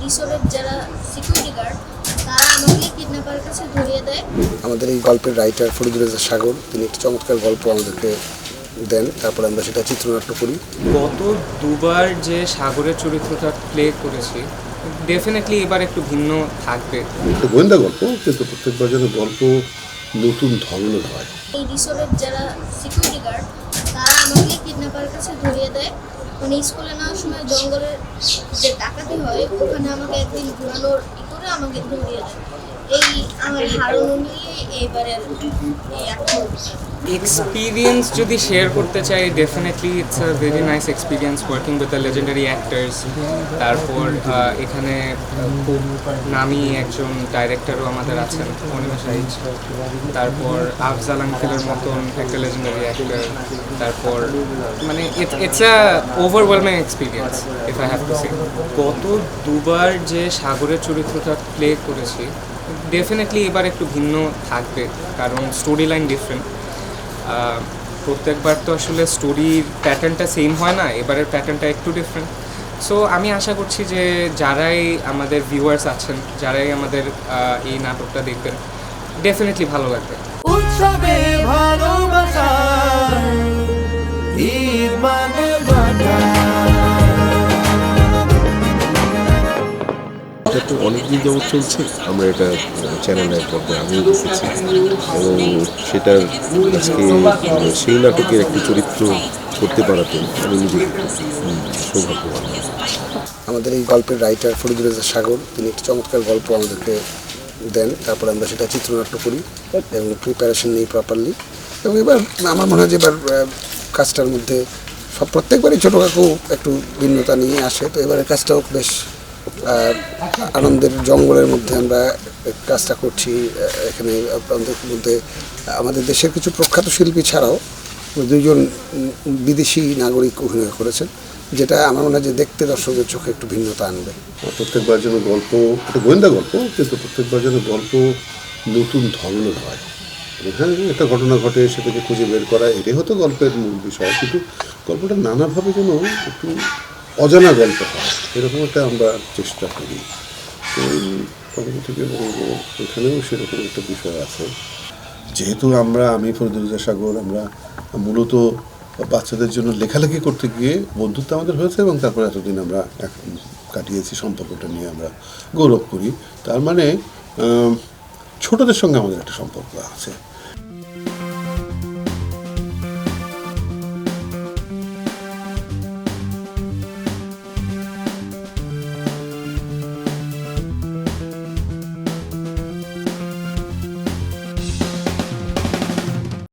রিসোর্টের যারা security guard তারা আমাকে কিডন্যাপারের কাছে ধরিয়ে দেয়। আমাদের এই গল্পের রাইটার ফরিদুল রেজা সাগর তিনি একটি চমৎকার গল্প আমাদেরকে দেন, তারপরে আমরা সেটা চিত্রনাট্য করি। গত দুবার যে সাগরের চরিত্রটা প্লে করেছি ডেফিনেটলি এবার একটু ভিন্ন থাকবে। একটা গোয়েন্দা গল্প, কিন্তু প্রত্যেকবার যেন গল্প নতুন ধরনের হয়। এই রিসোর্টের যারা সিকিউরিটি গার্ড তারা আমাকে কিডন্যাপারের কাছে ধরিয়ে দেয়। মানে স্কুলে নেওয়ার সময় জঙ্গলের যে ডাকাতি হয় ওখানে আমাকে একদিন ঘুরানোর করে আমাকে ধরিয়ে দেয়। এই আমার হারানো নিয়ে এবারের এই এক্সপিরিয়েন্স যদি শেয়ার করতে চাই, definitely it's a very nice experience working with the legendary actors. তারপর এখানে খুব নামি একজন ডাইরেক্টরও আমাদের আছেন, অনিমা শাহিদ। তারপর আফজাল আঙ্কেলের মতন একটা লেজেন্ডারি অ্যাক্টার। তারপর মানে it's a overwhelming experience if I have to say. গত দুবার যে সাগরের চরিত্রটা প্লে করেছি ডেফিনেটলি এবার একটু ভিন্ন থাকবে, কারণ স্টোরি লাইন ডিফারেন্ট। প্রত্যেকবার তো আসলে স্টোরির প্যাটার্নটা সেম হয় না, এবারের প্যাটার্নটা একটু ডিফারেন্ট। সো আমি আশা করছি যে যারাই আমাদের ভিউয়ার্স আছেন, যারাই আমাদের এই নাটকটা দেখবেন, ডেফিনেটলি ভালো লাগবে। উৎসবে ভালোবাসা ঈদ মানে বাঁধা। এটা তো অনেকদিন যাবৎ চলছে, আমরা এটা চ্যানেলের পর্দায় আমিও দেখেছি এবং সেটার আজকে সেই নাটকের একটি চরিত্র করতে পারাতে আমি নিজেকে সৌভাগ্যবান। আমাদের এই গল্পের রাইটার ফরিদুল রেজা সাগর তিনি একটি চমৎকার গল্প আমাদেরকে দেন, তারপরে আমরা সেটা চিত্রনাট্য করি এবং প্রিপারেশন নিই প্রপারলি। এবং এবার আমার মনে হয় যে এবার কাজটার মধ্যে প্রত্যেকবারই ছোটো কাকু একটু ভিন্নতা নিয়ে আসে, তো এবারের কাজটাও বেশ আনন্দের জঙ্গলের মধ্যে আমরা কাজটা করছি। এখানে আপনাদের মধ্যে আমাদের দেশের কিছু প্রখ্যাত শিল্পী ছাড়াও দুইজন বিদেশি নাগরিক অভিনয় করেছেন, যেটা আমার মনে হয় যে দেখতে দর্শকদের চোখে একটু ভিন্নতা আনবে। প্রত্যেকবার যেন গল্প, একটা গোয়েন্দা গল্প, কিন্তু প্রত্যেকবার যেন গল্প নতুন ধরনের হয়। হ্যাঁ, একটা ঘটনা ঘটে সেটাকে খুঁজে বের করা, এটাই হতো গল্পের মূল বিষয়, কিন্তু গল্পটা নানাভাবে যেন একটু অজানা গল্প হয়, এরকম একটা আমরা চেষ্টা করি। তো তখন থেকে বলবো এখানেও সেরকম একটা বিষয় আছে। যেহেতু আমি ফরিদুল রেজা সাগর, আমরা মূলত বাচ্চাদের জন্য লেখালেখি করতে গিয়ে বন্ধুত্ব আমাদের হয়েছে এবং তারপরে এতদিন আমরা কাটিয়েছি, সম্পর্কটা নিয়ে আমরা গৌরব করি। তার মানে ছোটদের সঙ্গে আমাদের একটা সম্পর্ক আছে।